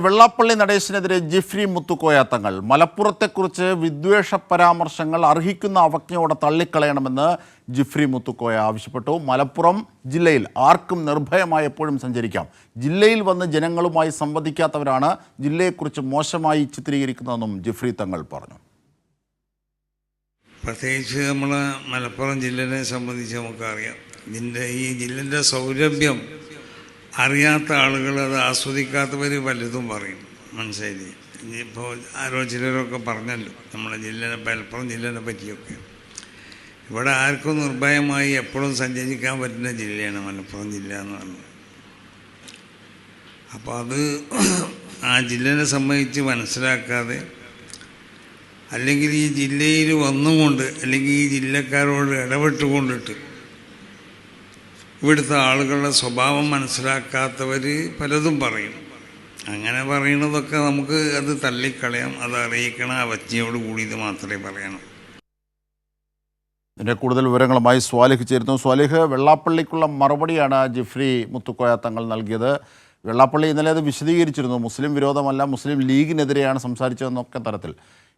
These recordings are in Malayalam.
വെള്ളാപ്പള്ളി നടേശനെതിരെ ജിഫ്രി മുത്തുക്കോയ തങ്ങൾ മലപ്പുറത്തെക്കുറിച്ച് വിദ്വേഷ പരാമർശങ്ങൾ അർഹിക്കുന്ന അവജ്ഞയോടെ തള്ളിക്കളയണമെന്ന് ജിഫ്രി മുത്തുക്കോയ ആവശ്യപ്പെട്ടു. മലപ്പുറം ജില്ലയിൽ ആർക്കും നിർഭയമായി എപ്പോഴും സഞ്ചരിക്കാം. ജില്ലയിൽ വന്ന് ജനങ്ങളുമായി സംവദിക്കാത്തവരാണ് ജില്ലയെക്കുറിച്ച് മോശമായി ചിത്രീകരിക്കുന്നതെന്നും ജിഫ്രി തങ്ങൾ പറഞ്ഞു. പ്രത്യേകിച്ച് നമ്മൾ മലപ്പുറം ജില്ലയെ സംബന്ധിച്ച് നമുക്കറിയാം, ഈ ജില്ലയുടെ സൗരഭ്യം അറിയാത്ത ആളുകൾ, അത് ആസ്വദിക്കാത്തവർ പലതും പറയും. മനസ്സിലായില്ലേ? ഇനിയിപ്പോൾ ആരോ ചിലരൊക്കെ പറഞ്ഞല്ലോ നമ്മുടെ മലപ്പുറം ജില്ലേനെ പറ്റിയൊക്കെ. ഇവിടെ ആർക്കും നിർഭയമായി എപ്പോഴും സഞ്ചരിക്കാൻ പറ്റുന്ന ജില്ലയാണ് മലപ്പുറം ജില്ല എന്ന് പറഞ്ഞത്. അപ്പോൾ അത് ആ ജില്ലയെ സംബന്ധിച്ച് മനസ്സിലാക്കാതെ, അല്ലെങ്കിൽ ഈ ജില്ലയിൽ വന്നുകൊണ്ട്, അല്ലെങ്കിൽ ഈ ജില്ലക്കാരോട് ഇടപെട്ടുകൊണ്ടിട്ട് ഇവിടുത്തെ ആളുകളുടെ സ്വഭാവം മനസ്സിലാക്കാത്തവർ പലതും പറയും. അങ്ങനെ പറയുന്നതൊക്കെ നമുക്ക് അത് തള്ളിക്കളയാം. അത് അറിയിക്കണം, അവജ്ഞയോട് കൂടി ഇത് മാത്രമേ പറയണം. ഇതിൻ്റെ കൂടുതൽ വിവരങ്ങളുമായി സ്വാലിഹ് ചേരുന്നു. സ്വാലിഹ്, വെള്ളാപ്പള്ളിക്കുള്ള മറുപടിയാണ് ജിഫ്രി മുത്തുക്കോയ തങ്ങൾ നൽകിയത്. വെള്ളാപ്പള്ളി ഇന്നലെ അത് വിശദീകരിച്ചിരുന്നു. മുസ്ലിം വിരോധമല്ല, മുസ്ലിം ലീഗിനെതിരെയാണ് സംസാരിച്ചതെന്നൊക്കെ തരത്തിൽ.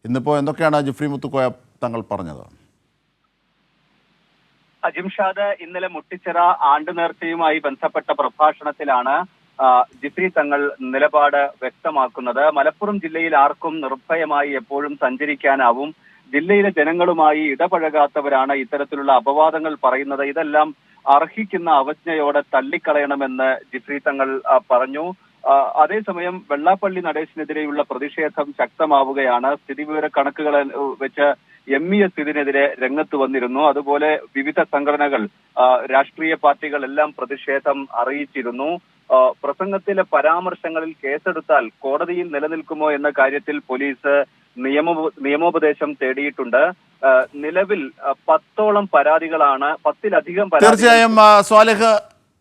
ഇന്നിപ്പോൾ എന്തൊക്കെയാണ് ജിഫ്രി മുത്തുക്കോയ തങ്ങൾ പറഞ്ഞത്? അജിംഷാദ് ഇന്നലെ മുട്ടിച്ചിറ ആണ്ടുനേർച്ചയുമായി ബന്ധപ്പെട്ട പ്രഭാഷണത്തിലാണ് ജിഫ്രി തങ്ങൾ നിലപാട് വ്യക്തമാക്കുന്നത്. മലപ്പുറം ജില്ലയിൽ ആർക്കും നിർഭയമായി എപ്പോഴും സഞ്ചരിക്കാനാവും. ജില്ലയിലെ ജനങ്ങളുമായി ഇടപഴകാത്തവരാണ് ഇത്തരത്തിലുള്ള അപവാദങ്ങൾ പറയുന്നത്. ഇതെല്ലാം അർഹിക്കുന്ന അവജ്ഞയോടെ തള്ളിക്കളയണമെന്ന് ജിഫ്രി തങ്ങൾ പറഞ്ഞു. അതേസമയം വെള്ളാപ്പള്ളി നടേശനെതിരെയുള്ള പ്രതിഷേധം ശക്തമാവുകയാണ്. സ്ഥിതിവിവര കണക്കുകൾ വെച്ച് MES ഇതിനെതിരെ രംഗത്ത് വന്നിരുന്നു. അതുപോലെ വിവിധ സംഘടനകൾ, രാഷ്ട്രീയ പാർട്ടികൾ എല്ലാം പ്രതിഷേധം അറിയിച്ചിരുന്നു. പ്രസംഗത്തിലെ പരാമർശങ്ങളിൽ കേസെടുത്താൽ കോടതിയിൽ നിലനിൽക്കുമോ എന്ന കാര്യത്തിൽ പോലീസ് നിയമോപദേശം തേടിയിട്ടുണ്ട്. നിലവിൽ 10ഓളം പരാതികളാണ്, 10ലധികം തീർച്ചയായും സ്വാലിഹ്,